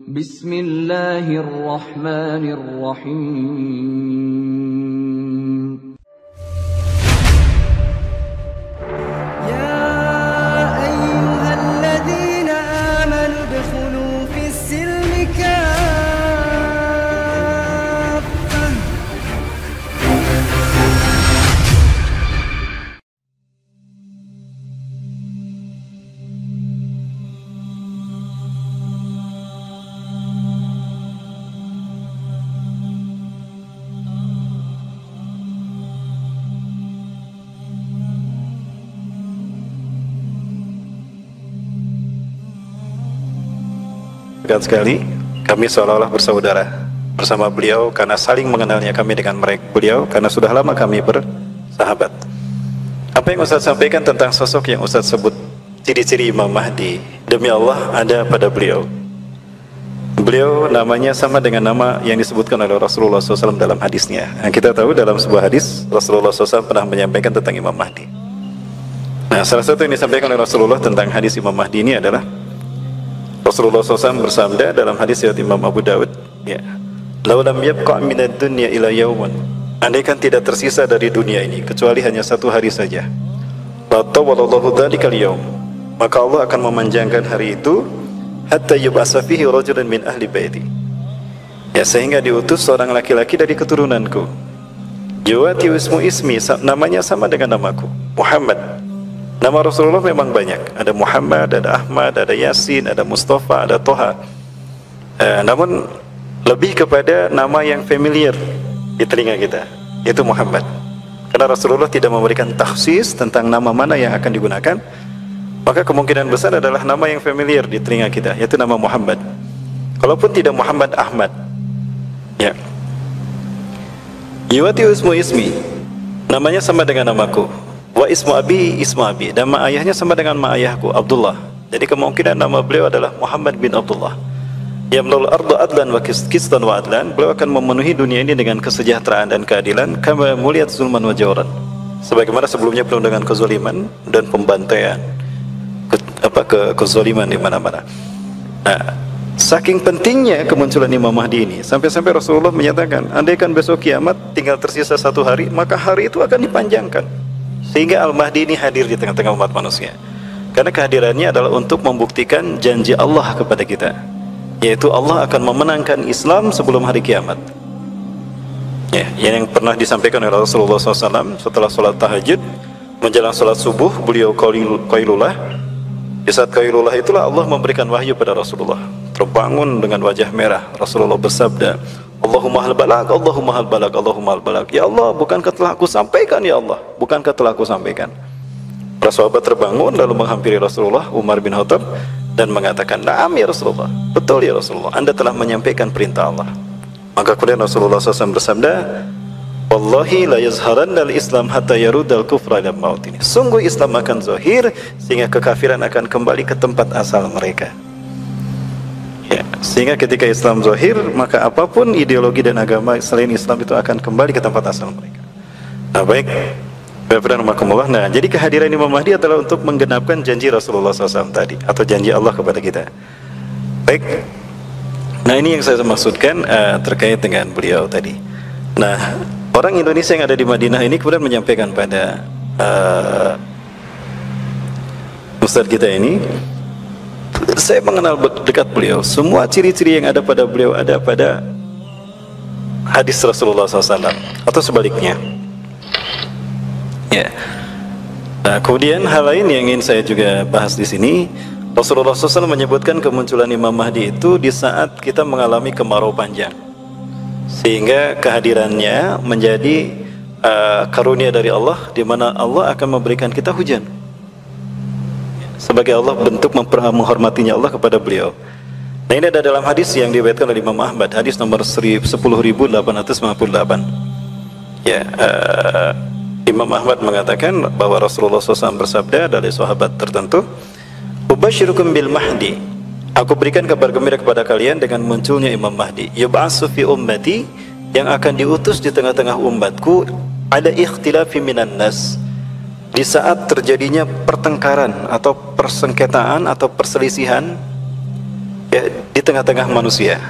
Bismillahirrahmanirrahim. يا أيها الذين آمنوا ادخلوا في السلم كافة. Dekat sekali, kami seolah-olah bersaudara bersama beliau karena saling mengenalnya kami dengan beliau karena sudah lama kami bersahabat. Apa yang Ustaz sampaikan tentang sosok yang Ustaz sebut ciri-ciri Imam Mahdi, demi Allah ada pada beliau. Beliau namanya sama dengan nama yang disebutkan oleh Rasulullah SAW dalam hadisnya. Nah, kita tahu dalam sebuah hadis Rasulullah SAW pernah menyampaikan tentang Imam Mahdi. Nah, salah satu yang disampaikan oleh Rasulullah tentang hadis Imam Mahdi ini adalah Rasulullah SAW bersabda dalam hadis riwayat Imam Abu Dawud, ya, "Lau lam yabqa' minad dunya ila yauman." Andaikan tidak tersisa dari dunia ini kecuali hanya satu hari saja. La tawallahu dzalikal yaum. Maka Allah akan memanjangkan hari itu hatta yub'atsa fihi rajulun min ahli baiti. Ya, sehingga diutus seorang laki-laki dari keturunanku. Yuwati ismu ismi, namanya sama dengan namaku, Muhammad. Nama Rasulullah memang banyak. Ada Muhammad, ada Ahmad, ada Yasin, ada Mustafa, ada Toha. Namun lebih kepada nama yang familiar di telinga kita, yaitu Muhammad. Karena Rasulullah tidak memberikan takhsis tentang nama mana yang akan digunakan, maka kemungkinan besar adalah nama yang familiar di telinga kita, yaitu nama Muhammad. Kalaupun tidak Muhammad, Ahmad. Ya. Yuwati ismu ismi, namanya sama dengan namaku. Wa ismu abi ismu abi, nama ayahnya sama dengan nama ayahku, Abdullah. Jadi kemungkinan nama beliau adalah Muhammad bin Abdullah. Yamlul ardu adlan wa qistan wa adlan, beliau akan memenuhi dunia ini dengan kesejahteraan dan keadilan, kama muliyat zulman wa jawran, sebagaimana sebelumnya penuh dengan kezaliman dan pembantaian, kezaliman di mana-mana. Nah, saking pentingnya kemunculan Imam Mahdi ini, sampai-sampai Rasulullah menyatakan, andaikan besok kiamat tinggal tersisa satu hari, maka hari itu akan dipanjangkan. Sehingga Al-Mahdi ini hadir di tengah-tengah umat manusia. Karena kehadirannya adalah untuk membuktikan janji Allah kepada kita, yaitu Allah akan memenangkan Islam sebelum hari kiamat. Ya, yang pernah disampaikan oleh Rasulullah SAW setelah sholat tahajud, menjelang sholat subuh, beliau qailulah. Di saat qailulah itulah Allah memberikan wahyu pada Rasulullah. Terbangun dengan wajah merah, Rasulullah bersabda, Allahumma hal balak, Allahumma hal balak, Allahumma hal balak. Ya Allah, bukankah telah aku sampaikan, ya Allah, bukankah telah aku sampaikan. Para sahabat terbangun lalu menghampiri Rasulullah, Umar bin Khattab, dan mengatakan, "Na'am ya Rasulullah, betul ya Rasulullah, Anda telah menyampaikan perintah Allah." Maka kemudian Rasulullah SAW bersabda, "Wallahi la yazharanna al-Islam hatta yarudal kufra ila mautini." Sungguh Islam akan zahir sehingga kekafiran akan kembali ke tempat asal mereka. Ya, sehingga ketika Islam zahir, maka apapun ideologi dan agama selain Islam itu akan kembali ke tempat asal mereka. Nah, baik, nah, jadi kehadiran Imam Mahdi adalah untuk menggenapkan janji Rasulullah SAW tadi, atau janji Allah kepada kita. Baik, nah ini yang saya maksudkan terkait dengan beliau tadi. Nah, orang Indonesia yang ada di Madinah ini kemudian menyampaikan pada Ustadz kita ini, saya mengenal dekat beliau. Semua ciri-ciri yang ada pada beliau ada pada hadis Rasulullah SAW atau sebaliknya. Ya. Nah, kemudian hal lain yang ingin saya juga bahas di sini, Rasulullah SAW menyebutkan kemunculan Imam Mahdi itu di saat kita mengalami kemarau panjang, sehingga kehadirannya menjadi karunia dari Allah, di mana Allah akan memberikan kita hujan. Sebagai Allah bentuk menghormatinya Allah kepada beliau. Nah, ini ada dalam hadis yang diriwayatkan oleh Imam Ahmad, hadis nomor 10.858. Ya, Imam Ahmad mengatakan bahwa Rasulullah SAW bersabda dari sahabat tertentu, "Ubasyirukum bil Mahdi." Aku berikan kabar gembira kepada kalian dengan munculnya Imam Mahdi. Yub'atsu fi ummati, yang akan diutus di tengah-tengah umatku, ada ikhtilafi minan nas, di saat terjadinya pertengkaran atau persengketaan atau perselisihan, ya, di tengah-tengah manusia.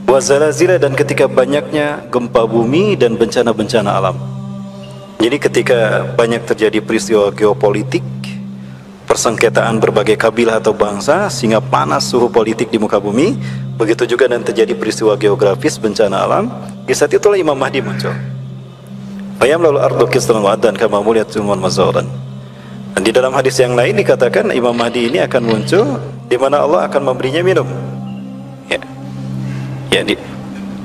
Wa zalazila, dan ketika banyaknya gempa bumi dan bencana-bencana alam. Jadi ketika banyak terjadi peristiwa geopolitik, persengketaan berbagai kabilah atau bangsa sehingga panas suhu politik di muka bumi, begitu juga dan terjadi peristiwa geografis bencana alam, di saat itulah Imam Mahdi muncul. Fayam lalu ardu kisran wa'adan kama muliyat sumon mazauran. Dan di dalam hadis yang lain dikatakan Imam Mahdi ini akan muncul di mana Allah akan memberinya minum.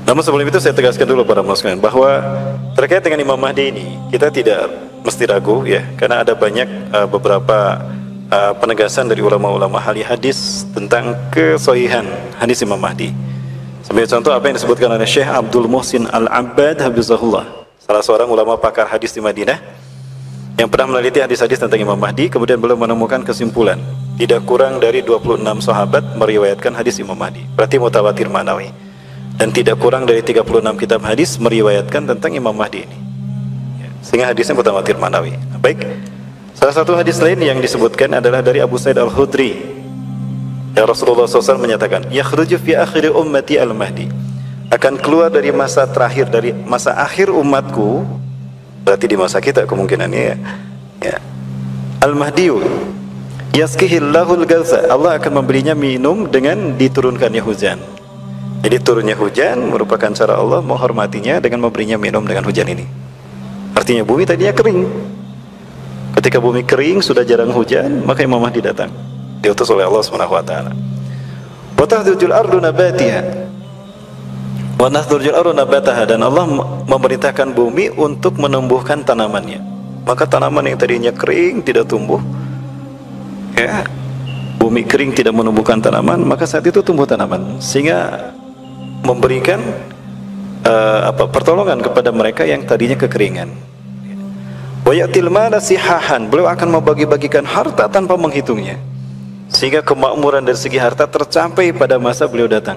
Namun sebelum itu saya tegaskan dulu para muslimin bahwa terkait dengan Imam Mahdi ini kita tidak mesti ragu ya, karena ada banyak beberapa penegasan dari ulama-ulama ahli hadis tentang kesohihan hadis Imam Mahdi. Sebagai contoh apa yang disebutkan oleh Syekh Abdul Muhsin Al-Abbad Hafizahullah, salah seorang ulama pakar hadis di Madinah yang pernah meneliti hadis-hadis tentang Imam Mahdi, kemudian beliau menemukan kesimpulan tidak kurang dari 26 sahabat meriwayatkan hadis Imam Mahdi, berarti mutawatir ma'nawi. Dan tidak kurang dari 36 kitab hadis meriwayatkan tentang Imam Mahdi ini, sehingga hadisnya mutawatir ma'nawi. Baik, salah satu hadis lain yang disebutkan adalah dari Abu Sa'id Al-Khudri ya, Rasulullah SAW menyatakan yakhruju fi akhiri ummati al-Mahdi, akan keluar dari masa terakhir, dari masa akhir umatku, berarti di masa kita kemungkinannya ya. Al-Mahdiyu yaskihillahul galza, Allah akan memberinya minum dengan diturunkannya hujan. Jadi turunnya hujan merupakan cara Allah menghormatinya dengan memberinya minum dengan hujan ini. Artinya bumi tadinya kering. Ketika bumi kering, sudah jarang hujan, maka Imam Mahdi datang, diutus oleh Allah Subhanahu wa taala. Wa tahdujul ardu nabatiha wa nahdurjul ardu nabataha, dan Allah memerintahkan bumi untuk menumbuhkan tanamannya. Maka tanaman yang tadinya kering tidak tumbuh, ya, bumi kering tidak menumbuhkan tanaman, maka saat itu tumbuh tanaman, sehingga memberikan pertolongan kepada mereka yang tadinya kekeringan. Wa ya'til mala sihahan, beliau akan membagi-bagikan harta tanpa menghitungnya, sehingga kemakmuran dari segi harta tercapai pada masa beliau datang,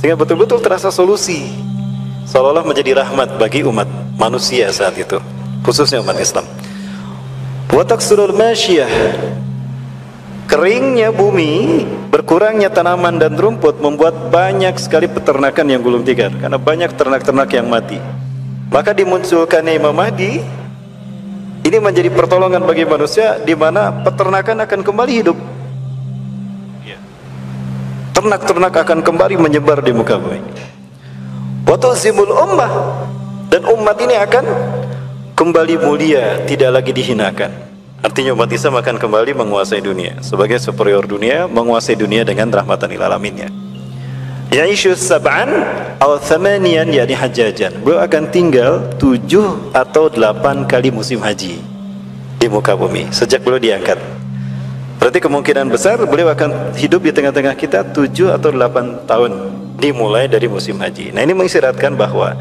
sehingga betul-betul terasa solusi, seolah-olah menjadi rahmat bagi umat manusia saat itu, khususnya umat Islam. Wa taksurul masyiyah, keringnya bumi, berkurangnya tanaman dan rumput membuat banyak sekali peternakan yang gulung tikar, karena banyak ternak-ternak yang mati. Maka dimunculkannya Imam Mahdi ini menjadi pertolongan bagi manusia, di mana peternakan akan kembali hidup, ternak-ternak akan kembali menyebar di muka bumi. Wa tuzimul ummah, dan umat ini akan kembali mulia, tidak lagi dihinakan. Artinya umat Islam akan kembali menguasai dunia sebagai superior dunia, menguasai dunia dengan rahmatan lil alaminnya. Ya'ishu sab'an aw thamaniyan, yakni hajjajan, beliau akan tinggal 7 atau 8 kali musim haji di muka bumi sejak beliau diangkat. Berarti kemungkinan besar beliau akan hidup di tengah-tengah kita 7 atau 8 tahun dimulai dari musim haji. Nah, ini mengisyaratkan bahwa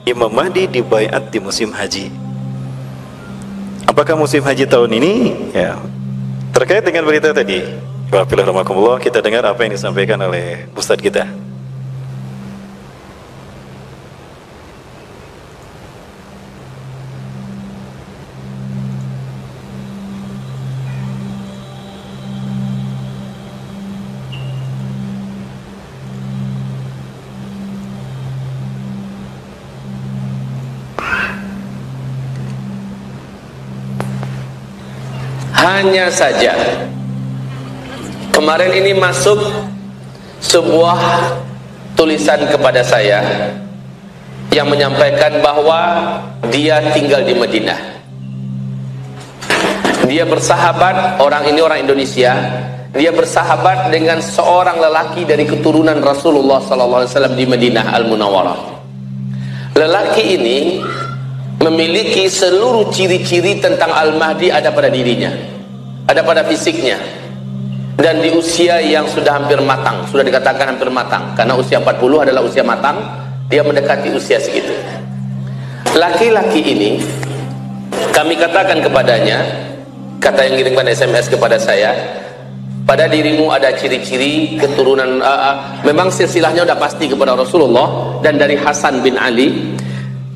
Imam Mahdi dibaiat di musim haji. Apakah musim haji tahun ini? Ya, terkait dengan berita tadi, Bismillahirrahmanirrahim, kita dengar apa yang disampaikan oleh Ustadz kita. Hanya saja kemarin ini masuk sebuah tulisan kepada saya yang menyampaikan bahwa dia tinggal di Madinah, dia bersahabat, orang ini orang Indonesia, dia bersahabat dengan seorang lelaki dari keturunan Rasulullah SAW di Madinah Al-Munawwarah. Lelaki ini memiliki seluruh ciri-ciri tentang Al-Mahdi ada pada dirinya, ada pada fisiknya, dan di usia yang sudah hampir matang, sudah dikatakan hampir matang, karena usia 40 adalah usia matang, dia mendekati usia segitu. Laki-laki ini, kami katakan kepadanya, kata yang kirimkan SMS kepada saya, pada dirimu ada ciri-ciri keturunan, memang silsilahnya sudah pasti kepada Rasulullah dan dari Hasan bin Ali,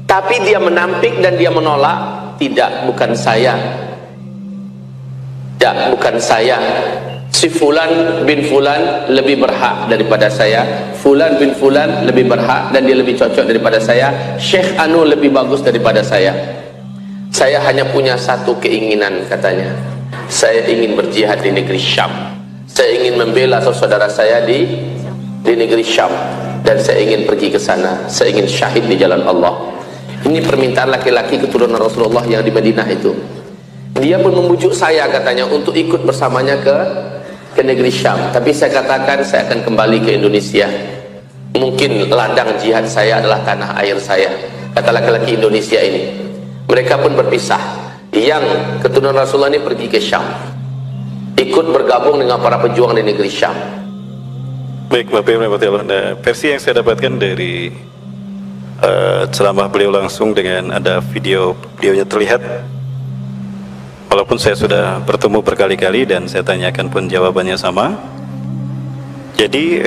tapi dia menampik dan dia menolak, tidak, bukan saya, tidak, bukan saya, si Fulan bin Fulan lebih berhak daripada saya, Fulan bin Fulan lebih berhak dan dia lebih cocok daripada saya, Syekh Anu lebih bagus daripada saya hanya punya satu keinginan, katanya, saya ingin berjihad di negeri Syam, saya ingin membela saudara saya di negeri Syam, dan saya ingin pergi ke sana, saya ingin syahid di jalan Allah. Ini permintaan laki-laki keturunan Rasulullah yang di Madinah itu. Dia pun membujuk saya, katanya, untuk ikut bersamanya ke negeri Syam. Tapi saya katakan saya akan kembali ke Indonesia. Mungkin ladang jihad saya adalah tanah air saya, kata laki-laki Indonesia ini. Mereka pun berpisah. Yang keturunan Rasulullah ini pergi ke Syam, ikut bergabung dengan para pejuang di negeri Syam. Baik, Bapak Ibu Allah, versi yang saya dapatkan dari ceramah beliau langsung dengan ada videonya terlihat. Walaupun saya sudah bertemu berkali-kali dan saya tanyakan pun jawabannya sama. Jadi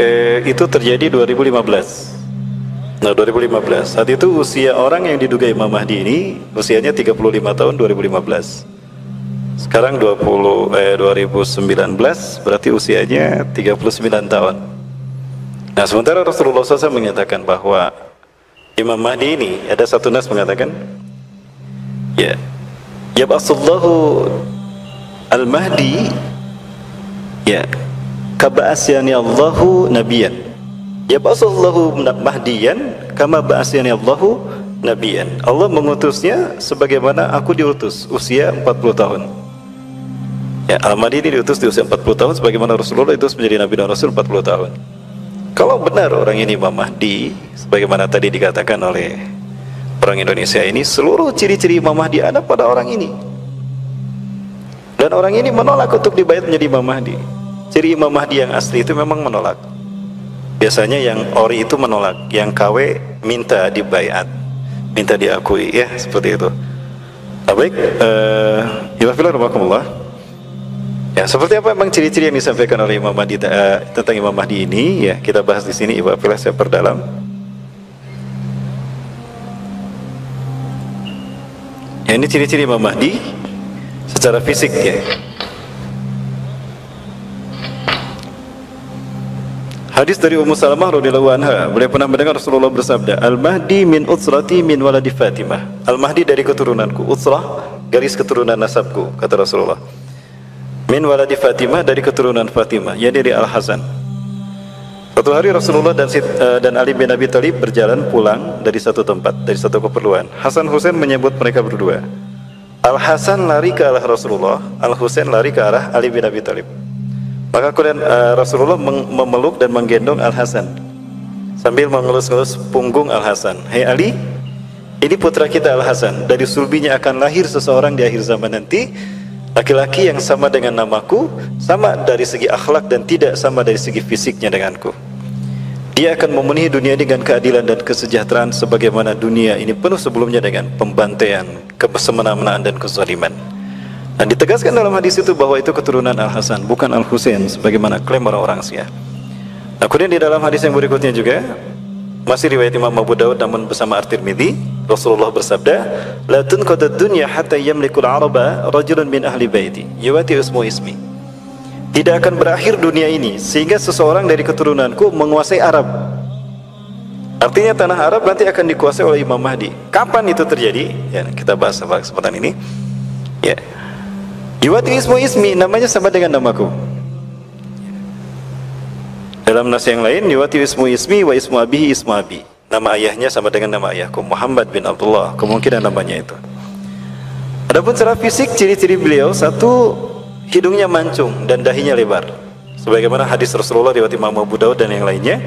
itu terjadi 2015. Nah, 2015. Saat itu usia orang yang diduga Imam Mahdi ini usianya 35 tahun 2015. Sekarang 2019 berarti usianya 39 tahun. Nah, sementara Rasulullah SAW menyatakan bahwa Imam Mahdi ini, ada satu nas mengatakan, ya, yab'asullahu al-Mahdi, ya, kaba'asyani Allahu nabiyan. Yab'asullahu mahdiyan kama ba'asyani Allahu nabiyan. Allah mengutusnya sebagaimana aku diutus, usia 40 tahun. Ya, Al-Mahdi ini diutus di usia 40 tahun sebagaimana Rasulullah itu menjadi Nabi dan Rasul 40 tahun. Kalau benar orang ini Imam Mahdi, sebagaimana tadi dikatakan oleh orang Indonesia ini, seluruh ciri-ciri Imam Mahdi ada pada orang ini. Dan orang ini menolak untuk dibayat menjadi Imam Mahdi. Ciri Imam Mahdi yang asli itu memang menolak. Biasanya yang ori itu menolak, yang KW minta dibayat, minta diakui, ya seperti itu. Nah, baik, ya, seperti apa memang ciri-ciri yang disampaikan oleh Imam Mahdi tentang Imam Mahdi ini, ya kita bahas di sini. Ibu Afilah, saya perdalam. Ya, ini ciri-ciri Imam Mahdi secara fisik, ya. Hadis dari Ummu Salamah radhiyallahu anha, beliau pernah mendengar Rasulullah bersabda, Al-Mahdi min utsrati min waladi Fatimah. Al-Mahdi dari keturunanku, utsrah garis keturunan nasabku, kata Rasulullah. Min waladi Fatimah, dari keturunan Fatimah, ya dari Al-Hasan. Suatu hari Rasulullah dan Ali bin Abi Thalib berjalan pulang dari satu tempat, dari satu keperluan. Hasan Husain menyebut mereka berdua. Al-Hasan lari ke arah Rasulullah, Al-Husain lari ke arah Ali bin Abi Thalib. Maka kemudian Rasulullah memeluk dan menggendong Al-Hasan sambil mengelus-ngelus punggung Al-Hasan. Hei Ali, ini putra kita Al-Hasan, dari sulbinya akan lahir seseorang di akhir zaman nanti, laki-laki yang sama dengan namaku, sama dari segi akhlak dan tidak sama dari segi fisiknya denganku. Dia akan memenuhi dunia dengan keadilan dan kesejahteraan sebagaimana dunia ini penuh sebelumnya dengan pembantaian, kesemena-menaan dan kezaliman. Dan ditegaskan dalam hadis itu bahwa itu keturunan Al-Hasan, bukan Al-Husain sebagaimana klaim orang-orang Syiah. Nah, kemudian di dalam hadis yang berikutnya juga masih riwayat Imam Abu Dawud namun bersama At-Tirmidzi, Rasulullah bersabda, la tunqadud dunya hatta yamlikul araba rajulun min ahli baiti yuwati ismi. Tidak akan berakhir dunia ini sehingga seseorang dari keturunanku menguasai Arab. Artinya tanah Arab nanti akan dikuasai oleh Imam Mahdi. Kapan itu terjadi? Ya, kita bahas pada kesempatan ini. Ya. Yuwati ismi, namanya sama dengan namaku. Dalam nas yang lain, yuwati ismi wa ismu abihi ismu abi. Nama ayahnya sama dengan nama ayahku, Muhammad bin Abdullah. Kemungkinan namanya itu. Adapun secara fisik, ciri-ciri beliau, satu, hidungnya mancung dan dahinya lebar. Sebagaimana hadis Rasulullah riwayat Imam Abu Dawud dan yang lainnya,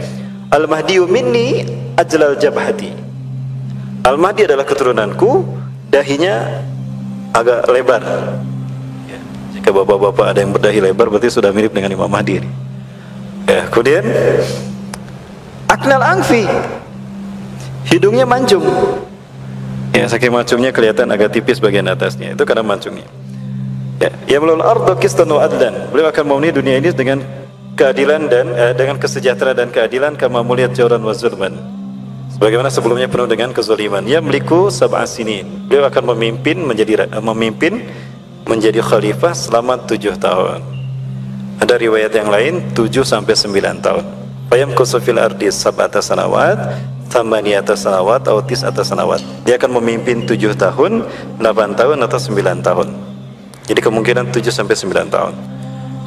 Al-Mahdiyu minni ajlal jabhati. Al-Mahdi adalah keturunanku, dahinya agak lebar. Ya, jika bapak-bapak ada yang berdahi lebar, berarti sudah mirip dengan Imam Mahdi ini. Ya, kemudian aknal angfi, hidungnya mancung. Ya, saking mancungnya kelihatan agak tipis bagian atasnya, itu karena mancungnya. Ya, yamlul ardu qistan wa adlan. Beliau akan memenuhi dunia ini dengan keadilan dan dengan kesejahteraan dan keadilan, kama muliyat jawran wa zulman. Sebagaimana sebelumnya penuh dengan kezaliman. Yamliku sab'a sinin. Beliau akan memimpin menjadi khalifah selama 7 tahun. Ada riwayat yang lain 7 sampai 9 tahun. Fayamkusu fil ardi sab'ata sanawat, thamaniyata sanawat atau tis'ata sanawat. Dia akan memimpin 7 tahun, 8 tahun atau 9 tahun. Jadi kemungkinan 7 sampai 9 tahun.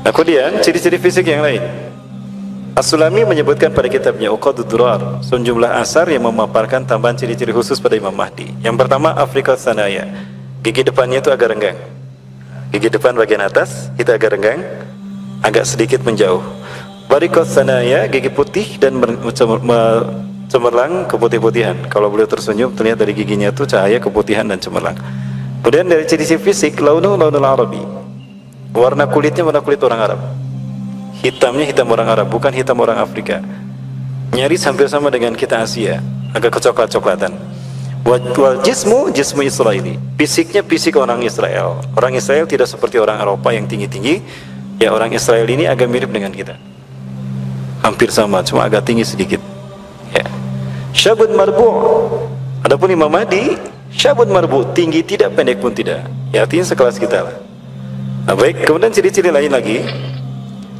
Nah, kemudian ciri-ciri fisik yang lain. As-Sulami menyebutkan pada kitabnya Uqadud Durar sejumlah asar yang memaparkan tambahan ciri-ciri khusus pada Imam Mahdi. Yang pertama, Afrika Sanaya. Gigi depannya itu agak renggang. Gigi depan bagian atas itu agak renggang, agak sedikit menjauh. Barikos Sanaya, gigi putih dan cemerlang keputih-putihan. Kalau beliau tersenyum terlihat dari giginya itu cahaya keputihan dan cemerlang. Kemudian dari ciri-ciri fisik, launul Arabi. Warna kulitnya warna kulit orang Arab. Hitamnya hitam orang Arab, bukan hitam orang Afrika. Nyaris hampir sama dengan kita Asia, agak kecoklat-coklatan. Wal jismu Israeli. Fisiknya fisik orang Israel. Orang Israel tidak seperti orang Eropa yang tinggi-tinggi. Ya, orang Israel ini agak mirip dengan kita. Hampir sama, cuma agak tinggi sedikit. Ya. Syabun marbu'. Adapun Imam Mahdi, syabun marbu', tinggi tidak, pendek pun tidak. Ya, artinya sekelas kita lah. Nah, baik, kemudian ciri-ciri lain lagi.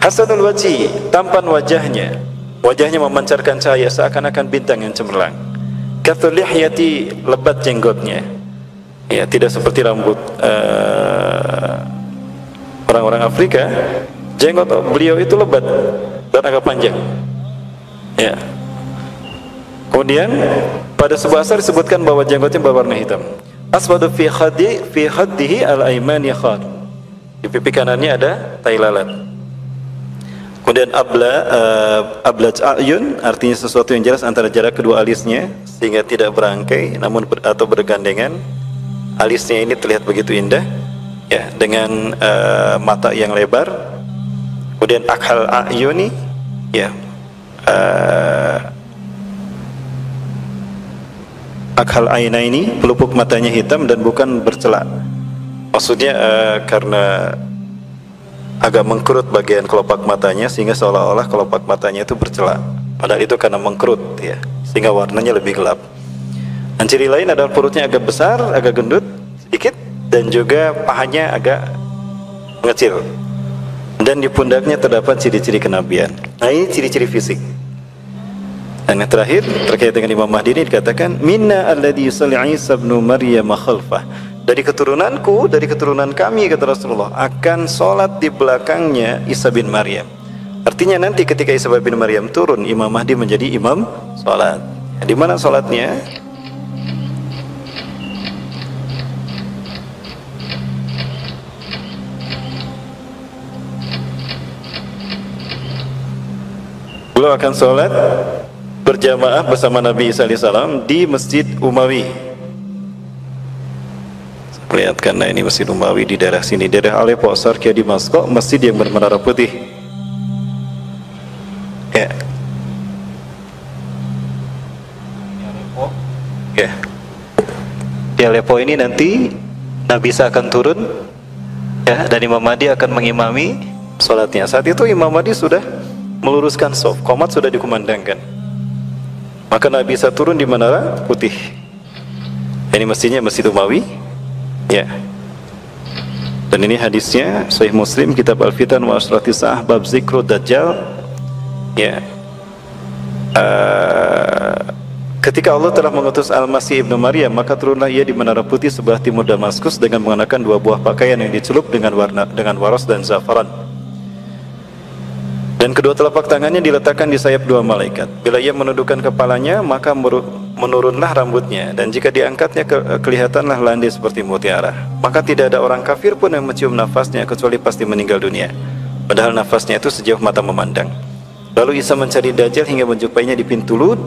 Hasanul wajhi, tampan wajahnya. Wajahnya memancarkan cahaya seakan-akan bintang yang cemerlang. Kathul lihyati, lebat jenggotnya. Ya, tidak seperti rambut orang-orang Afrika. Jenggot beliau itu lebat dan agak panjang. Ya. Kemudian pada sebuah asar disebutkan bahwa jenggotnya berwarna hitam. Aswadu fi khaddihi al-aymani khad. Di pipi kanannya ada tai lalat. Kemudian ablaj a'yun, artinya sesuatu yang jelas antara jarak kedua alisnya sehingga tidak berangkai namun atau bergandengan. Alisnya ini terlihat begitu indah, ya, dengan mata yang lebar. Kemudian akhal a'yuni, ya, akhal ainaini, pelupuk matanya hitam dan bukan bercelak. Maksudnya karena agak mengkerut bagian kelopak matanya sehingga seolah-olah kelopak matanya itu bercelak. Padahal itu karena mengkerut, ya, sehingga warnanya lebih gelap. Dan ciri lain adalah perutnya agak besar, agak gendut sedikit, dan juga pahanya agak mengecil. Dan di pundaknya terdapat ciri-ciri kenabian. Nah, ini ciri-ciri fisik. Dan yang terakhir terkait dengan Imam Mahdi ini dikatakan, minna alladhi yusalli Isa ibn Maryam khalfah. Dari keturunanku, dari keturunan kami, kata Rasulullah, akan sholat di belakangnya Isa bin Maryam. Artinya nanti ketika Isa bin Maryam turun, Imam Mahdi menjadi imam sholat. Di mana sholatnya? Beliau akan sholat berjamaah bersama Nabi Isa alaihissalam di Masjid Umawi. Perlihatkan, nah ini Masjid Umawi di daerah sini, daerah Aleppo, Sarkia, Damaskus, masjid yang bermenara putih. Ya. Ya. Di Aleppo ini nanti Nabi Isa akan turun, ya, dan Imam Mahdi akan mengimami sholatnya. Saat itu Imam Mahdi sudah meluruskan shaf, qomat sudah dikumandangkan. Maka Nabi Isa turun di menara putih. Ini masjidnya Masjid Umawi. Ya. Dan ini hadisnya Sahih Muslim, kitab Al-Fitan wa Ashrati Sa'ah, bab zikru Dajjal. Ya. Ketika Allah telah mengutus Al-Masih ibnu Maryam, maka turunlah ia di menara putih sebelah timur Damaskus dengan mengenakan 2 buah pakaian yang dicelup dengan waras dan zafaran. Dan kedua telapak tangannya diletakkan di sayap 2 malaikat. Bila ia menundukkan kepalanya, maka menurunlah rambutnya, dan jika diangkatnya kelihatanlah landai seperti mutiara. Maka tidak ada orang kafir pun yang mencium nafasnya kecuali pasti meninggal dunia, padahal nafasnya itu sejauh mata memandang. Lalu Isa mencari Dajjal hingga menjumpainya di pintu Lud,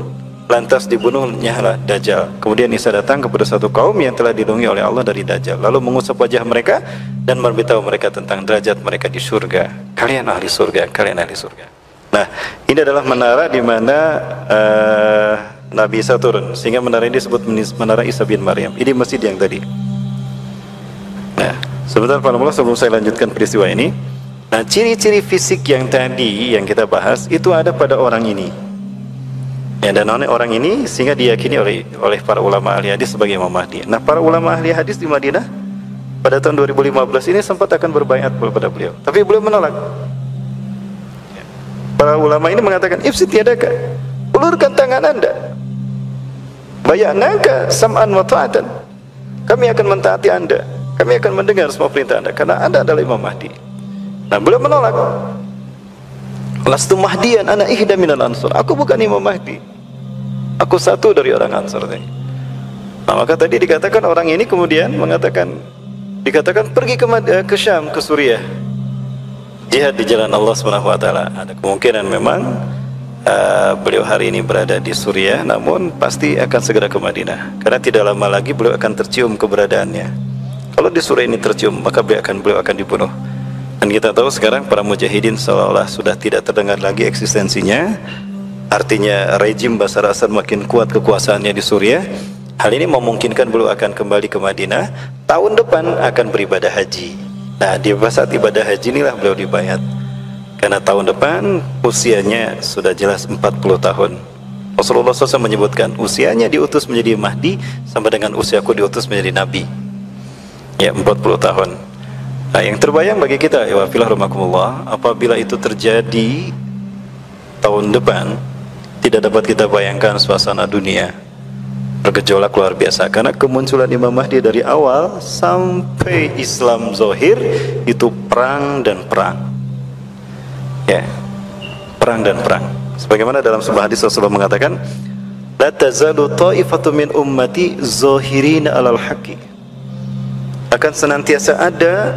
lantas dibunuhnya lah Dajjal. Kemudian Isa datang kepada satu kaum yang telah dilindungi oleh Allah dari Dajjal, lalu mengusap wajah mereka dan memberitahu mereka tentang derajat mereka di surga. Kalian ahli surga, kalian ahli surga. Nah, ini adalah menara di mana Nabi Isa turun, sehingga menara ini disebut menara Isa bin Maryam. Ini masjid yang tadi. Nah, sebentar Pak Mullah, sebelum saya lanjutkan peristiwa ini. Nah, ciri-ciri fisik yang tadi yang kita bahas itu ada pada orang ini. Ya, dan orang ini sehingga diyakini oleh para ulama ahli hadis sebagai Imam Mahdi. Nah, para ulama ahli hadis di Madinah pada tahun 2015 ini sempat akan berbaiat kepada beliau, tapi beliau menolak. Para ulama ini mengatakan, ifsid yadaka, ulurkan tangan Anda. Bay'naka sam'an wa ta'atan. Kami akan mentaati Anda. Kami akan mendengar semua perintah Anda karena Anda adalah Imam Mahdi. Nah, beliau menolak. Lastu mahdiyan ana ihda minal ansar. Aku bukan Imam Mahdi. Aku satu dari orang Ansar. Nah, maka tadi dikatakan orang ini kemudian dikatakan pergi ke Syam, ke Suriah, jihad di jalan Allah Subhanahu wa taala. Ada kemungkinan memang beliau hari ini berada di Suriah, namun pasti akan segera ke Madinah karena tidak lama lagi beliau akan tercium keberadaannya. Kalau di Suriah ini tercium, maka beliau akan dibunuh. Dan kita tahu sekarang para mujahidin seolah-olah sudah tidak terdengar lagi eksistensinya. Artinya rejim Bashar Assad makin kuat kekuasaannya di Suriah. Hal ini memungkinkan beliau akan kembali ke Madinah. Tahun depan akan beribadah haji. Nah, di saat ibadah haji inilah beliau dibayat. Karena tahun depan usianya sudah jelas 40 tahun. Rasulullah SAW menyebutkan usianya diutus menjadi Mahdi sama dengan usiaku diutus menjadi Nabi. Ya, 40 tahun. Nah, yang terbayang bagi kita, ya wafilah rahmakumullah, apabila itu terjadi tahun depan, tidak dapat kita bayangkan suasana dunia bergejolak luar biasa karena kemunculan Imam Mahdi dari awal sampai Islam zahir itu perang dan perang. Ya, perang dan perang. Sebagaimana dalam sebuah hadis Rasulullah mengatakan, la tazalu ta'ifatu min ummati zahirina 'alal haqqi. Akan senantiasa ada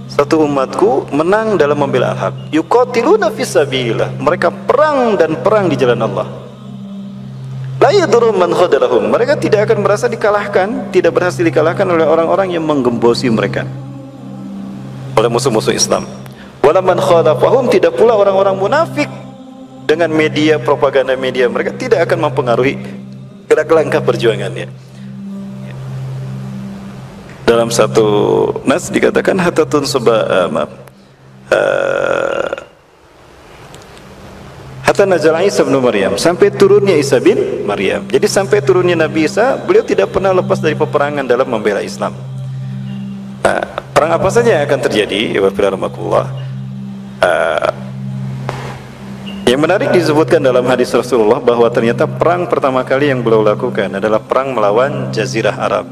satu umatku menang dalam membela al-haq. Yuqatiluna fisabilillah. Mereka perang dan perang di jalan Allah. La yadurru man khadalahum. Mereka tidak akan merasa dikalahkan, tidak berhasil dikalahkan oleh orang-orang yang menggembosi mereka, oleh musuh-musuh Islam. Wala man khalafahum, tidak pula orang-orang munafik dengan media propaganda media mereka tidak akan mempengaruhi gerak langkah perjuangannya. Dalam satu nas dikatakan hatatun hatta nazal Isa bin Maryam, sampai turunnya Isa bin Maryam. Jadi sampai turunnya Nabi Isa, beliau tidak pernah lepas dari peperangan dalam membela Islam. Nah, perang apa saja yang akan terjadi? Yang menarik disebutkan dalam hadis Rasulullah bahwa ternyata perang pertama kali yang beliau lakukan adalah perang melawan Jazirah Arab.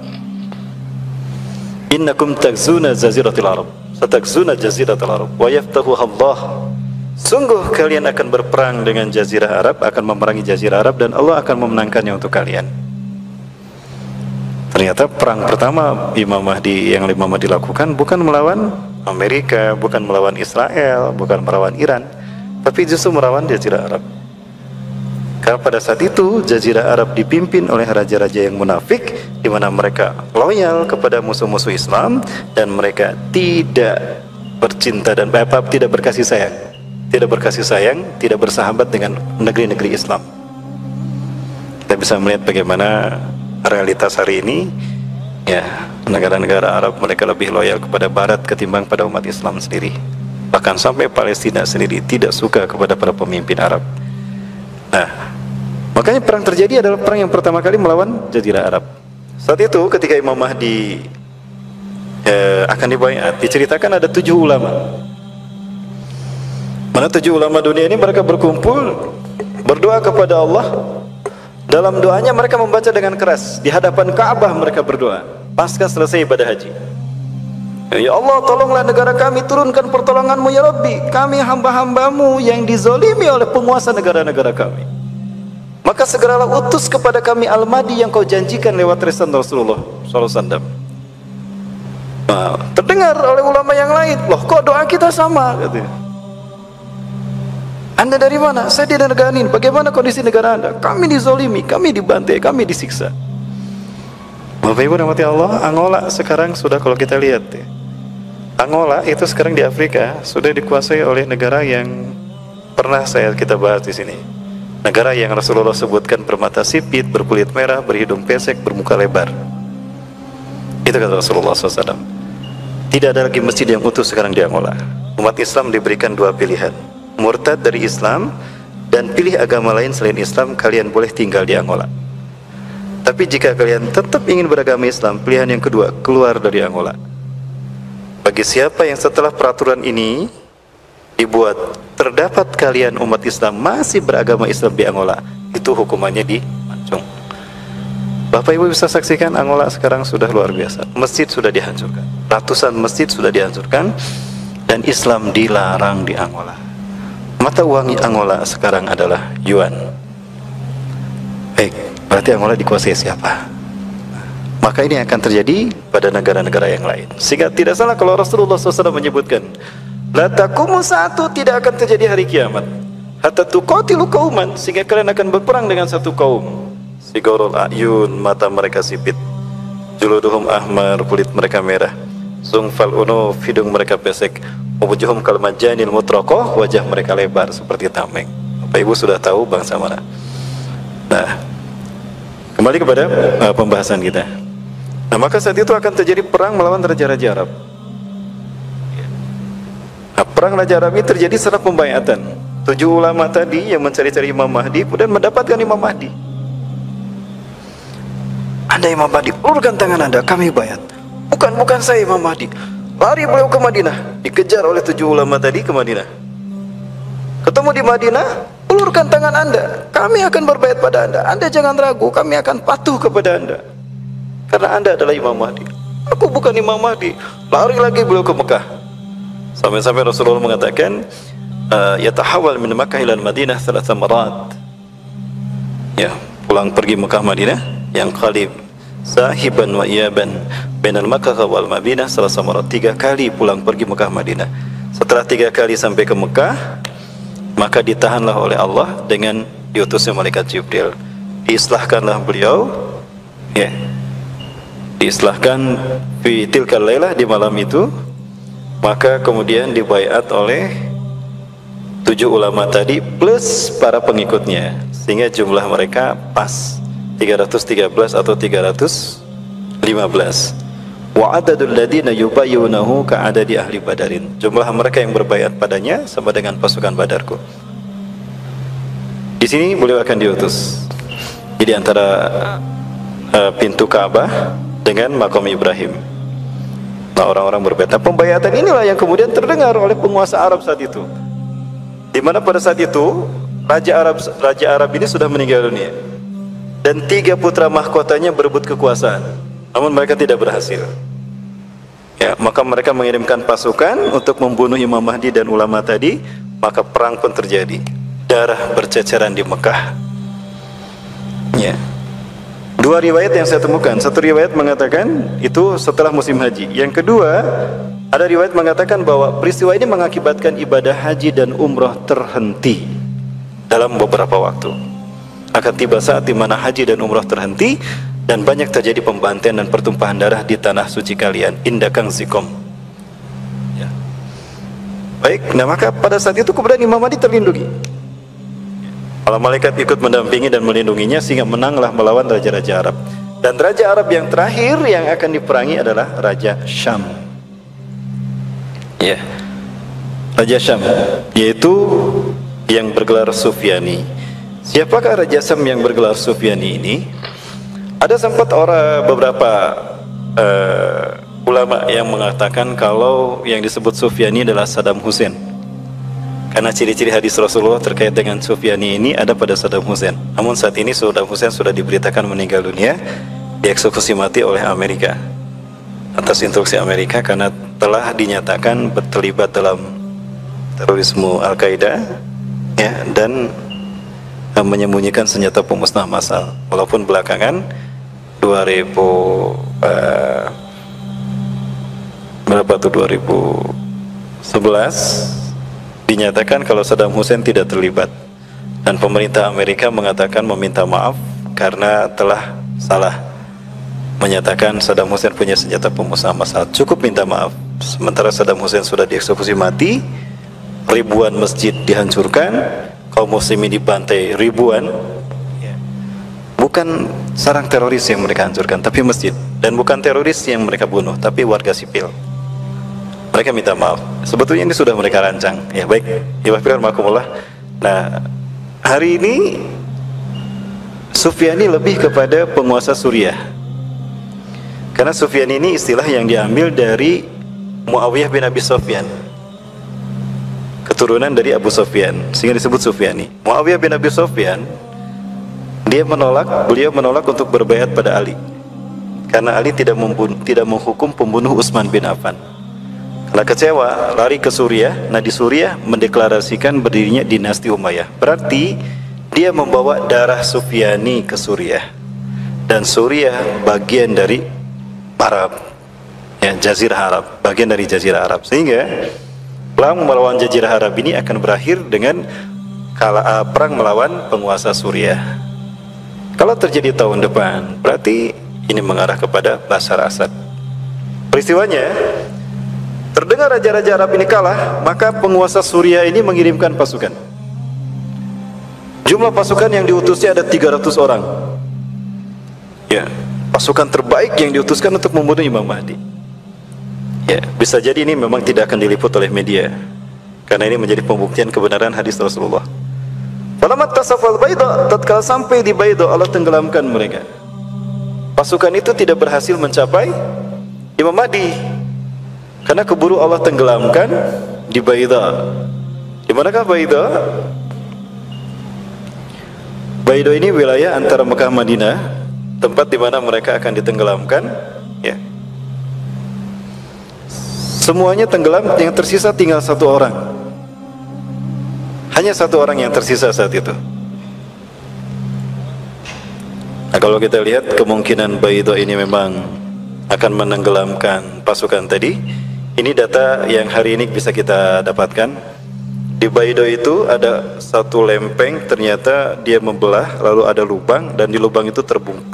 Innakum takzuna jaziratil Arab, satakzuna jaziratil Arab wa yaftahuha Allah. Sungguh kalian akan berperang dengan Jazirah Arab, akan memerangi Jazirah Arab dan Allah akan memenangkannya untuk kalian. Ternyata perang pertama Imam Mahdi yang Imam Mahdi lakukan bukan melawan Amerika, bukan melawan Israel, bukan melawan Iran, tapi justru melawan Jazirah Arab. Karena pada saat itu Jazirah Arab dipimpin oleh raja-raja yang munafik, di mana mereka loyal kepada musuh-musuh Islam dan mereka tidak bercinta dan tidak berkasih sayang, tidak bersahabat dengan negeri-negeri Islam. Kita bisa melihat bagaimana realitas hari ini, ya, negara-negara Arab mereka lebih loyal kepada Barat ketimbang pada umat Islam sendiri. Bahkan sampai Palestina sendiri tidak suka kepada para pemimpin Arab. Nah, makanya perang terjadi adalah perang yang pertama kali melawan Jazirah Arab. Saat itu ketika Imam Mahdi akan dibayat, diceritakan ada 7 ulama. Mana 7 ulama dunia ini mereka berkumpul berdoa kepada Allah. Dalam doanya mereka membaca dengan keras di hadapan Ka'bah, mereka berdoa pasca selesai ibadah haji. Ya Allah, tolonglah negara kami, turunkan pertolonganmu ya Rabbi. Kami hamba-hambamu yang dizolimi oleh penguasa negara-negara kami. Maka segeralah utus kepada kami Al-Mahdi yang kau janjikan lewat lisan Rasulullah SAW. Nah, terdengar oleh ulama yang lain, loh kok doa kita sama? Katanya. Anda dari mana? Saya di negara ini. Bagaimana kondisi negara Anda? Kami dizolimi, kami dibantai, kami disiksa. Bapak Ibu rahmati Allah, Angola sekarang sudah, kalau kita lihat ya, Angola itu sekarang di Afrika sudah dikuasai oleh negara yang pernah kita bahas di sini. Negara yang Rasulullah sebutkan bermata sipit, berkulit merah, berhidung pesek, bermuka lebar. Itu kata Rasulullah SAW. Tidak ada lagi masjid yang utuh sekarang di Angola. Umat Islam diberikan 2 pilihan. Murtad dari Islam dan pilih agama lain selain Islam, kalian boleh tinggal di Angola. Tapi jika kalian tetap ingin beragama Islam, pilihan yang kedua, keluar dari Angola. Bagi siapa yang setelah peraturan ini dibuat terdapat kalian umat Islam masih beragama Islam di Angola, itu hukumannya dipancung. Bapak Ibu bisa saksikan Angola sekarang sudah luar biasa. Masjid sudah dihancurkan, ratusan masjid sudah dihancurkan, dan Islam dilarang di Angola. Mata uang Angola sekarang adalah yuan. Baik, berarti Angola dikuasai siapa? Maka ini akan terjadi pada negara-negara yang lain. Sehingga tidak salah kalau Rasulullah SAW menyebutkan, la taqumu saatu, tidak akan terjadi hari kiamat hatta tuqatilu qauman, sehingga kalian akan berperang dengan satu kaum. Sigorul ayun, mata mereka sipit, juluduhum ahmar, kulit mereka merah, sungfal unuf, hidung mereka pesek, wujuhum kal majanil mutraqah, wajah mereka lebar seperti tameng. Bapak Ibu sudah tahu bangsa mana. Nah, kembali kepada pembahasan kita. Nah, maka saat itu akan terjadi perang melawan raja-raja Arab. Nah, perang raja Arab ini terjadi setelah pembayatan 7 ulama tadi yang mencari-cari Imam Mahdi dan mendapatkan Imam Mahdi. Anda Imam Mahdi, ulurkan tangan Anda, kami bayat. Bukan saya Imam Mahdi. Lari beliau ke Madinah, dikejar oleh 7 ulama tadi ke Madinah. Ketemu di Madinah, ulurkan tangan Anda, kami akan berbayat pada Anda. Anda jangan ragu, kami akan patuh kepada Anda, karena Anda adalah Imam Mahdi. Aku bukan Imam Mahdi. Lari lagi beliau ke Mekah. Sampai-sampai Rasulullah mengatakan, yatahawal min Makkah ila Madinah 3 marat. Ya, pulang pergi Mekah Madinah yang kali sahiban wa iyaban bainal Makkah wal Madinah 3 marat. 3 kali pulang pergi Mekah Madinah. Setelah 3 kali sampai ke Mekah, maka ditahanlah oleh Allah dengan diutusnya malaikat Jibril. Diislahkanlah beliau, ya, diislahkan fi tilkal lailah, di malam itu. Maka kemudian dibaiat oleh 7 ulama tadi plus para pengikutnya, sehingga jumlah mereka pas 313 atau 315. Wa adadul ladina yubayyunahu ka'adadi ahli Badarin. Jumlah mereka yang berbaiat padanya sama dengan pasukan Badarku. Di sini beliau akan diutus. Jadi antara pintu Ka'bah dengan makam Ibrahim. Nah, orang-orang berbaiat. Nah, pembaiatan inilah yang kemudian terdengar oleh penguasa Arab saat itu. Di mana pada saat itu Raja Arab ini sudah meninggal dunia. Dan 3 putra mahkotanya berebut kekuasaan. Namun mereka tidak berhasil. Ya, maka mereka mengirimkan pasukan untuk membunuh Imam Mahdi dan ulama tadi. Maka perang pun terjadi. Darah berceceran di Mekah. Ya. 2 riwayat yang saya temukan. Satu riwayat mengatakan itu setelah musim haji. Yang kedua, ada riwayat mengatakan bahwa peristiwa ini mengakibatkan ibadah haji dan umrah terhenti dalam beberapa waktu. Akan tiba saat di mana haji dan umrah terhenti dan banyak terjadi pembantaian dan pertumpahan darah di tanah suci kalian, Indakang Zikom. Ya. Baik, nah maka pada saat itu kemudian Imam Mahdi terlindungi. Para malaikat ikut mendampingi dan melindunginya sehingga menanglah melawan raja-raja Arab. Dan raja Arab yang terakhir yang akan diperangi adalah Raja Syam. Ya, Raja Syam, yaitu yang bergelar Sufyani. Siapakah Raja Syam yang bergelar Sufyani ini? Ada sempat beberapa ulama yang mengatakan kalau yang disebut Sufyani adalah Saddam Hussein. Karena ciri-ciri hadis Rasulullah terkait dengan Sufyani ini ada pada Saddam Hussein. Namun saat ini Saddam Hussein sudah diberitakan meninggal dunia, dieksekusi mati oleh Amerika atas instruksi Amerika karena telah dinyatakan terlibat dalam terorisme Al-Qaeda, ya, dan menyembunyikan senjata pemusnah massal. Walaupun belakangan 2011 dinyatakan kalau Saddam Hussein tidak terlibat, dan pemerintah Amerika mengatakan meminta maaf karena telah salah menyatakan Saddam Hussein punya senjata pemusnah massal. Cukup minta maaf. Sementara Saddam Hussein sudah dieksekusi mati, ribuan masjid dihancurkan, kaum muslimin dibantai ribuan. Bukan sarang teroris yang mereka hancurkan, tapi masjid. Dan bukan teroris yang mereka bunuh, tapi warga sipil. Mereka minta maaf. Sebetulnya ini sudah mereka rancang. Ya baik, Ibafikarmakumullah. Nah, hari ini Sufyani lebih kepada penguasa Suriah. Karena Sufyani ini istilah yang diambil dari Muawiyah bin Abi Sufyan. keturunan dari Abu Sufyan, sehingga disebut Sufyani. Muawiyah bin Abi Sufyan, beliau menolak untuk berbaiat pada Ali, karena Ali tidak menghukum pembunuh Utsman bin Affan. Karena kecewa, lari ke Suriah. Nah, di Suriah mendeklarasikan berdirinya dinasti Umayyah. Berarti dia membawa darah Sufyani ke Suriah, dan Suriah bagian dari Arab, ya, Jazirah Arab, bagian dari Jazirah Arab. Sehingga perang melawan Jazirah Arab ini akan berakhir dengan perang melawan penguasa Suriah. Kalau terjadi tahun depan, berarti ini mengarah kepada Bashar Asad. Peristiwanya, terdengar raja-raja Arab ini kalah, maka penguasa Suriah ini mengirimkan pasukan. Jumlah pasukan yang diutusnya ada 300 orang. Ya, pasukan terbaik yang diutuskan untuk membunuh Imam Mahdi. Ya, bisa jadi ini memang tidak akan diliput oleh media, karena ini menjadi pembuktian kebenaran hadis Rasulullah. Falamat tasafal Baida, tatkala sampai di Baida, Allah tenggelamkan mereka. Pasukan itu tidak berhasil mencapai Imam Mahdi, karena keburu Allah tenggelamkan di Baida. Di manakah Baida? Baida ini wilayah antara Mekah Madinah, tempat di mana mereka akan ditenggelamkan. Ya. Semuanya tenggelam, yang tersisa tinggal satu orang. Hanya satu orang yang tersisa saat itu. Nah, kalau kita lihat kemungkinan Baida ini memang akan menenggelamkan pasukan tadi. Ini data yang hari ini bisa kita dapatkan. Di Baida itu ada satu lempeng, ternyata dia membelah, lalu ada lubang, dan di lubang itu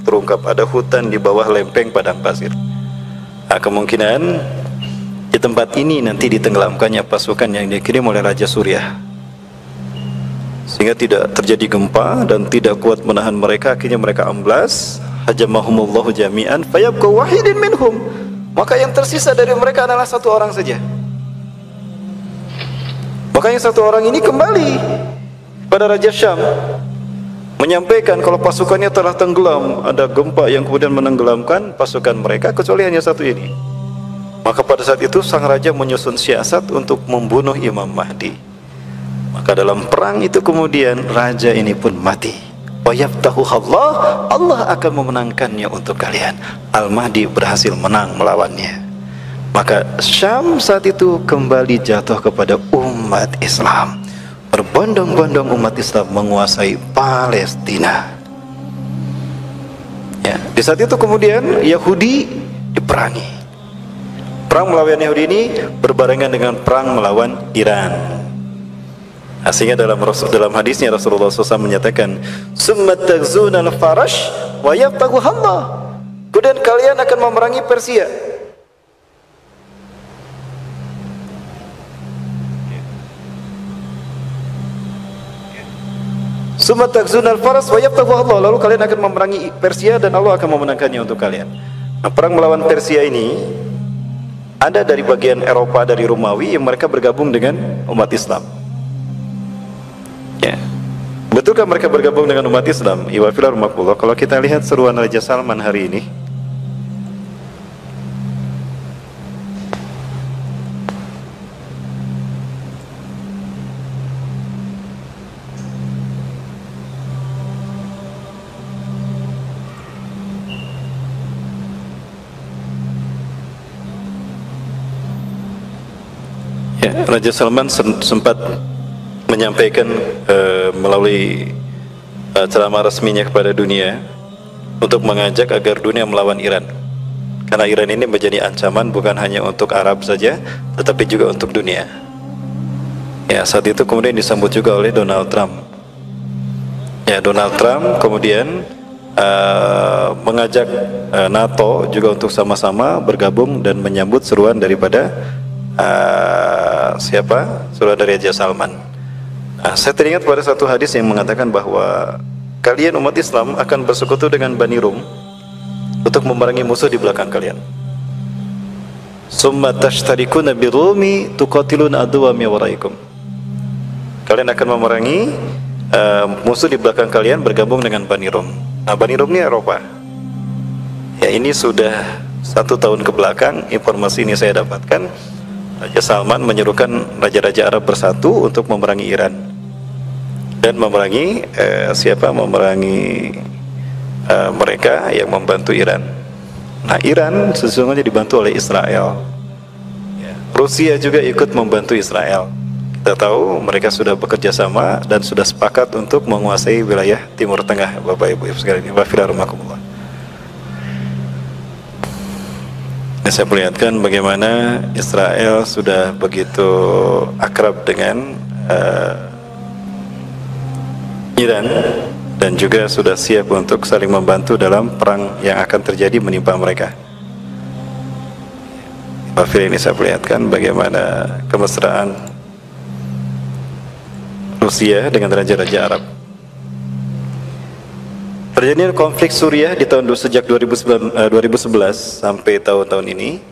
terungkap ada hutan di bawah lempeng padang pasir. Nah, kemungkinan di tempat ini nanti ditenggelamkannya pasukan yang dikirim oleh Raja Suriah, sehingga tidak terjadi gempa dan tidak kuat menahan mereka. Akhirnya mereka amblas, hajamahumullahu jami'an fayabqa wahidin minhum, maka yang tersisa dari mereka adalah satu orang saja. Makanya satu orang ini kembali pada Raja Syam, menyampaikan kalau pasukannya telah tenggelam, ada gempa yang kemudian menenggelamkan pasukan mereka, kecuali hanya satu ini. Maka pada saat itu sang raja menyusun siasat untuk membunuh Imam Mahdi. Maka dalam perang itu kemudian raja ini pun mati. Wa yaftahu Allah akan memenangkannya untuk kalian. Al-Mahdi berhasil menang melawannya. Maka Syam saat itu kembali jatuh kepada umat Islam. Berbondong-bondong umat Islam menguasai Palestina. Ya, di saat itu kemudian Yahudi diperangi. Perang melawan Yahudi ini berbarengan dengan perang melawan Iran. Nah, sehingga dalam hadisnya Rasulullah SAW menyatakan, "Summa taghzuna al-farash wa yabtaghu Allah." Kemudian kalian akan memerangi Persia. Summa taghzuna al-faras wa yabtaghu Allah. Lalu kalian akan memerangi Persia dan Allah akan memenangkannya untuk kalian. Nah, perang melawan Persia ini ada dari bagian Eropa, dari Romawi, yang mereka bergabung dengan umat Islam. Ya. Betulkah mereka bergabung dengan umat Islam? Iwafillah rumakullah. Kalau kita lihat seruan Raja Salman hari ini, ya, Raja Salman sempat menyampaikan melalui ceramah resminya kepada dunia untuk mengajak agar dunia melawan Iran, karena Iran ini menjadi ancaman bukan hanya untuk Arab saja, tetapi juga untuk dunia. Ya, saat itu kemudian disambut juga oleh Donald Trump. Ya, Donald Trump kemudian mengajak NATO juga untuk sama-sama bergabung dan menyambut seruan daripada seruan dari Raja Salman. Saya teringat pada satu hadis yang mengatakan bahwa kalian umat Islam akan bersekutu dengan Bani Rum untuk memerangi musuh di belakang kalian. Summa tashtarikuna birumi tuqatiluna aduwa min waraikum. Kalian akan memerangi musuh di belakang kalian bergabung dengan Bani Rum. Nah, Bani Rum ini Eropa. Ya, ini sudah 1 tahun ke belakang informasi ini saya dapatkan. Raja Salman menyerukan raja-raja Arab bersatu untuk memerangi Iran dan memerangi mereka yang membantu Iran. Nah, Iran sesungguhnya dibantu oleh Israel. Rusia juga ikut membantu Israel. Kita tahu mereka sudah bekerja sama dan sudah sepakat untuk menguasai wilayah Timur Tengah, Bapak Ibu sekalian. Wafirarahmakumullah. Saya perlihatkan bagaimana Israel sudah begitu akrab dengan Iran dan juga sudah siap untuk saling membantu dalam perang yang akan terjadi menimpa mereka. Wafir ini saya perlihatkan bagaimana kemesraan Rusia dengan raja-raja Arab. Terjadinya konflik Suriah di tahun sejak 2011 sampai tahun-tahun ini,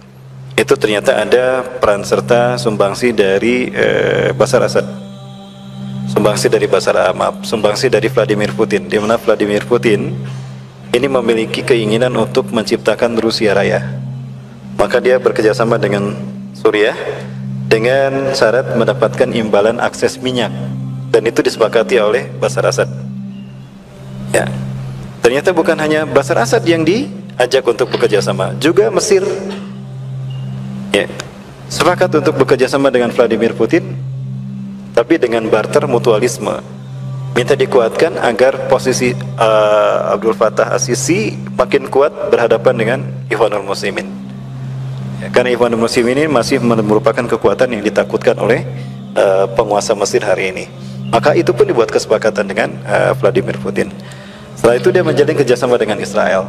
itu ternyata ada peran serta sumbangsi dari Bashar Assad, sumbangsi dari Vladimir Putin, di mana Vladimir Putin ini memiliki keinginan untuk menciptakan Rusia Raya. Maka dia bekerjasama dengan Suriah dengan syarat mendapatkan imbalan akses minyak, dan itu disepakati oleh Bashar Assad. Ya, ternyata bukan hanya Bashar Assad yang diajak untuk bekerja sama, juga Mesir ya, sepakat untuk bekerja sama dengan Vladimir Putin, tapi dengan barter mutualisme, minta dikuatkan agar posisi Abdul Fattah As-Sisi makin kuat berhadapan dengan Ikhwanul Muslimin ya, karena Ikhwanul Muslimin ini masih merupakan kekuatan yang ditakutkan oleh penguasa Mesir hari ini. Maka itu pun dibuat kesepakatan dengan Vladimir Putin. Setelah itu dia menjalin kerjasama dengan Israel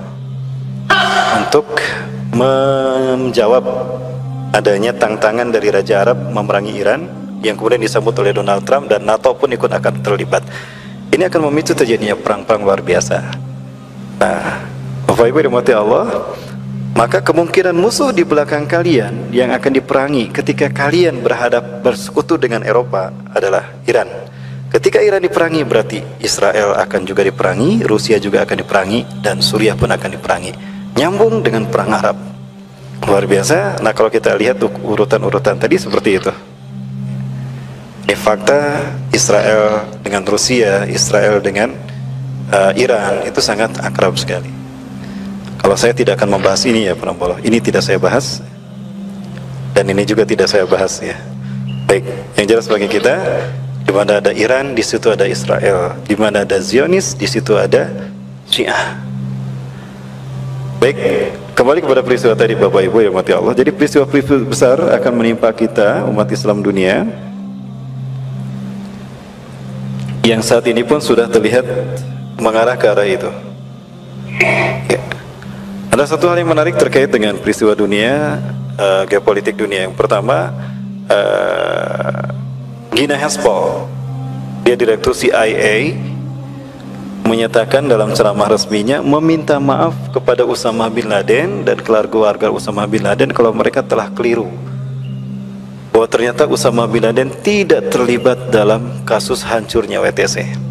untuk menjawab adanya tantangan dari Raja Arab memerangi Iran yang kemudian disambut oleh Donald Trump, dan NATO pun ikut akan terlibat. Ini akan memicu terjadinya perang-perang luar biasa. Nah, Bapak Ibu dirahmati Allah, maka kemungkinan musuh di belakang kalian yang akan diperangi ketika kalian bersekutu dengan Eropa adalah Iran. Ketika Iran diperangi, berarti Israel akan juga diperangi, Rusia juga akan diperangi, dan Suriah pun akan diperangi. Nyambung dengan perang Arab. Luar biasa. Nah, kalau kita lihat urutan-urutan tadi seperti itu. Ini fakta, Israel dengan Rusia, Israel dengan Iran, itu sangat akrab sekali. Kalau saya tidak akan membahas ini ya, Penambolo. Ini tidak saya bahas, dan ini juga tidak saya bahas ya. Baik, yang jelas bagi kita, di mana ada Iran, di situ ada Israel. Di mana ada Zionis, di situ ada Syiah. Baik, kembali kepada peristiwa tadi Bapak Ibu yang mati Allah. Jadi peristiwa besar akan menimpa kita umat Islam dunia, yang saat ini pun sudah terlihat mengarah ke arah itu. Ya. Ada satu hal yang menarik terkait dengan peristiwa dunia, geopolitik dunia. Yang pertama, Gina Haspel, dia direktur CIA, menyatakan dalam ceramah resminya meminta maaf kepada Usama bin Laden dan keluarga Usama bin Laden kalau mereka telah keliru, bahwa ternyata Usama bin Laden tidak terlibat dalam kasus hancurnya WTC.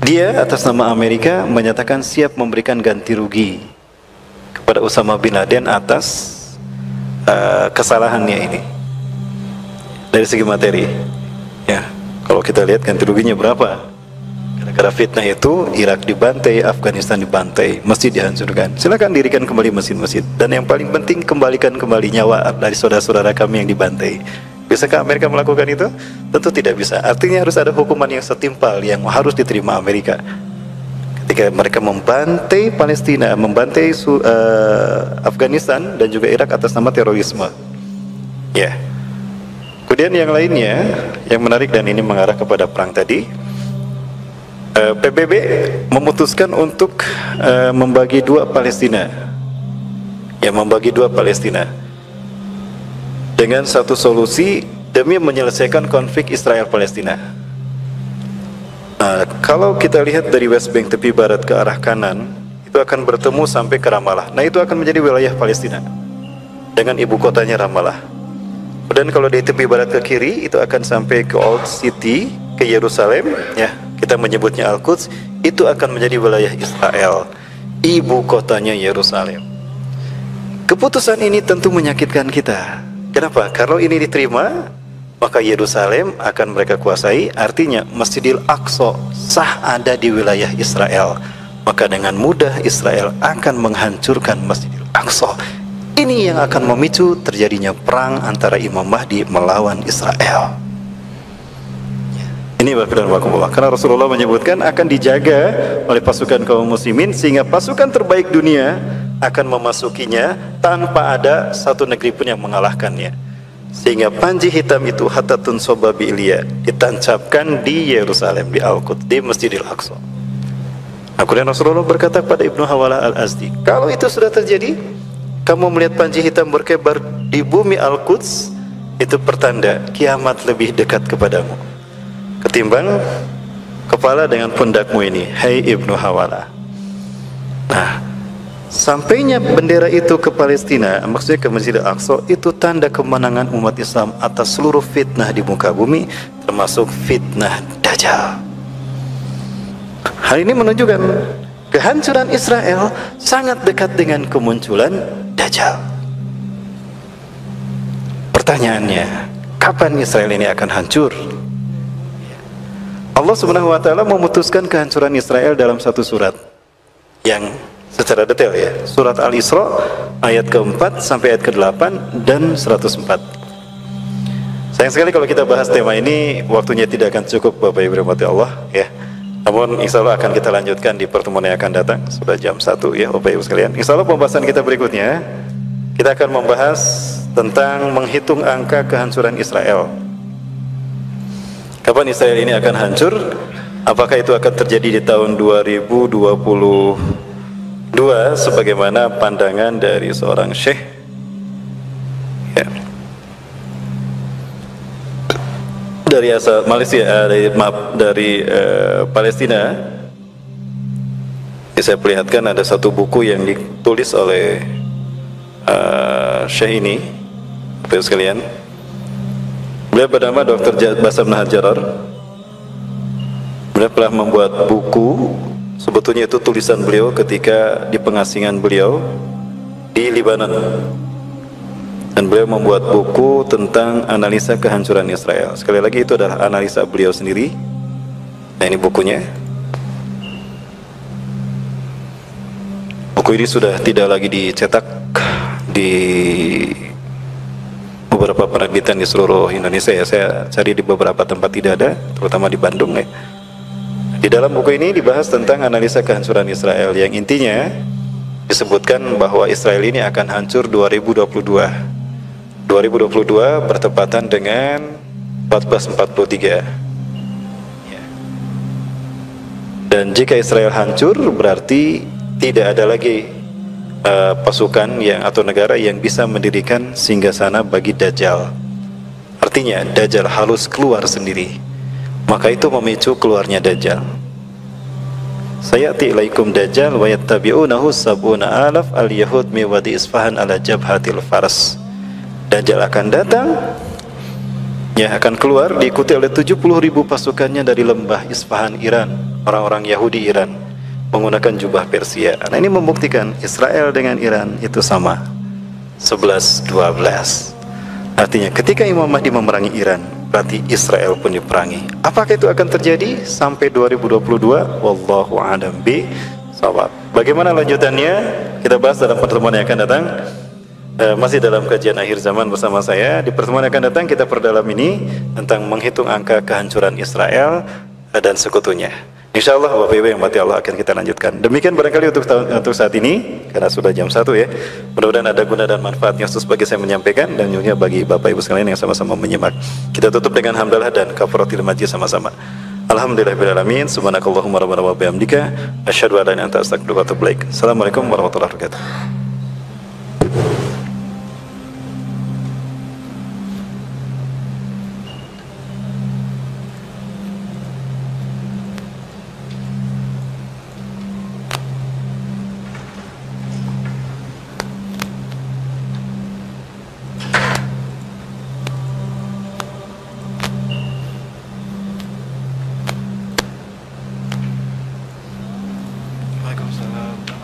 Dia atas nama Amerika menyatakan siap memberikan ganti rugi kepada Usama bin Laden atas kesalahannya ini. Dari segi materi ya, kalau kita lihat ganti ruginya berapa, gara-gara fitnah itu Irak dibantai, Afghanistan dibantai, masjid dihancurkan. Silakan dirikan kembali masjid-masjid, dan yang paling penting kembalikan kembali nyawa dari saudara-saudara kami yang dibantai. Bisakah Amerika melakukan itu? Tentu tidak bisa. Artinya harus ada hukuman yang setimpal yang harus diterima Amerika ketika mereka membantai Palestina, membantai Afghanistan dan juga Irak atas nama terorisme ya. Kemudian yang lainnya yang menarik, dan ini mengarah kepada perang tadi, PBB memutuskan untuk membagi dua Palestina ya, membagi dua Palestina dengan satu solusi demi menyelesaikan konflik Israel-Palestina. Kalau kita lihat dari West Bank tepi barat ke arah kanan, itu akan bertemu sampai ke Ramallah. Nah, itu akan menjadi wilayah Palestina dengan ibu kotanya Ramallah. Dan kalau di tepi barat ke kiri, itu akan sampai ke Old City, ke Yerusalem ya, kita menyebutnya Al-Quds. Itu akan menjadi wilayah Israel, ibu kotanya Yerusalem. Keputusan ini tentu menyakitkan kita, Kenapa? Kalau ini diterima, maka Yerusalem akan mereka kuasai. Artinya Masjidil Aqsa sah ada di wilayah Israel, maka dengan mudah Israel akan menghancurkan Masjidil Aqsa. Ini yang akan memicu terjadinya perang antara Imam Mahdi melawan Israel. Ini bapak-bapak, karena Rasulullah menyebutkan akan dijaga oleh pasukan kaum muslimin, sehingga pasukan terbaik dunia akan memasukinya tanpa ada satu negeri pun yang mengalahkannya. Sehingga panji hitam itu hatatun sobabi Ilya ditancapkan di Yerusalem, di Al-Quds, di Masjidil Aqsa. Kemudian Rasulullah berkata kepada Ibnu Hawalah Al-Azdi, kalau itu sudah terjadi, kamu melihat panji hitam berkebar di bumi Al-Quds, itu pertanda kiamat lebih dekat kepadamu ketimbang kepala dengan pundakmu ini, hai Ibnu Hawalah. Nah, sampainya bendera itu ke Palestina, maksudnya ke Masjidil Aqsa, itu tanda kemenangan umat Islam atas seluruh fitnah di muka bumi, termasuk fitnah Dajjal. Hal ini menunjukkan kehancuran Israel sangat dekat dengan kemunculan Dajjal. Pertanyaannya, kapan Israel ini akan hancur? Allah Subhanahu wa taala memutuskan kehancuran Israel dalam satu surat yang secara detail ya. Surat Al-Isra ayat ke-4 sampai ayat ke-8 dan 104. Sayang sekali kalau kita bahas tema ini waktunya tidak akan cukup Bapak Ibu rahmati Allah ya. Namun insya Allah akan kita lanjutkan di pertemuan yang akan datang. Sudah jam 1 ya Bapak Ibu sekalian. Insya Allah pembahasan kita berikutnya, kita akan membahas tentang menghitung angka kehancuran Israel. Kapan Israel ini akan hancur? Apakah itu akan terjadi di tahun 2022 sebagaimana pandangan dari seorang syekh ya, dari asal Malaysia, dari Palestina. Saya perlihatkan ada satu buku yang ditulis oleh syekh ini, Bapak sekalian. Beliau bernama Dr. Bassam Nahajarar. Beliau telah membuat buku, sebetulnya itu tulisan beliau ketika di pengasingan beliau di Lebanon. Dan beliau membuat buku tentang analisa kehancuran Israel. Sekali lagi itu adalah analisa beliau sendiri. Nah, ini bukunya. Buku ini sudah tidak lagi dicetak di beberapa penerbitan di seluruh Indonesia ya. Saya cari di beberapa tempat tidak ada, terutama di Bandung ya. Di dalam buku ini dibahas tentang analisa kehancuran Israel yang intinya disebutkan bahwa Israel ini akan hancur 2022 bertepatan dengan 1443 ya. Dan jika Israel hancur berarti tidak ada lagi pasukan yang atau negara yang bisa mendirikan singgasana bagi Dajjal. Artinya Dajjal halus keluar sendiri, maka itu memicu keluarnya Dajjal. Sayati ilaikum Dajjal wa yattabi'unahu sab'una alaf al-yahud mi wadi Isfahan ala jabhatil faras. Dajjal akan datang, ya akan keluar diikuti oleh 70.000 pasukannya dari lembah Isfahan Iran, orang-orang Yahudi Iran menggunakan jubah Persia. Nah, ini membuktikan Israel dengan Iran itu sama 11-12. Artinya ketika Imam Mahdi memerangi Iran, berarti Israel pun diperangi. Apakah itu akan terjadi sampai 2022? Wallahu a'lam bishawab. Bagaimana lanjutannya? Kita bahas dalam pertemuan yang akan datang. Masih dalam kajian akhir zaman bersama saya. Di pertemuan yang akan datang kita perdalam ini tentang menghitung angka kehancuran Israel dan sekutunya. Insyaallah Bapak Ibu yang mati Allah akan kita lanjutkan. Demikian barangkali untuk saat ini, karena sudah jam 1 ya. Mudah-mudahan ada guna dan manfaatnya khusus bagi saya menyampaikan dan juga bagi Bapak Ibu sekalian yang sama-sama menyimak. Kita tutup dengan hamdalah dan kafaratil majlis sama-sama. Alhamdulillahirabbil alamin. Subhanakallahumma rabbana wa bihamdika asyhadu an la ilaha illa anta astaghfiruka wa atubu ilaik. Assalamualaikum warahmatullahi wabarakatuh. Waalaikumsalam.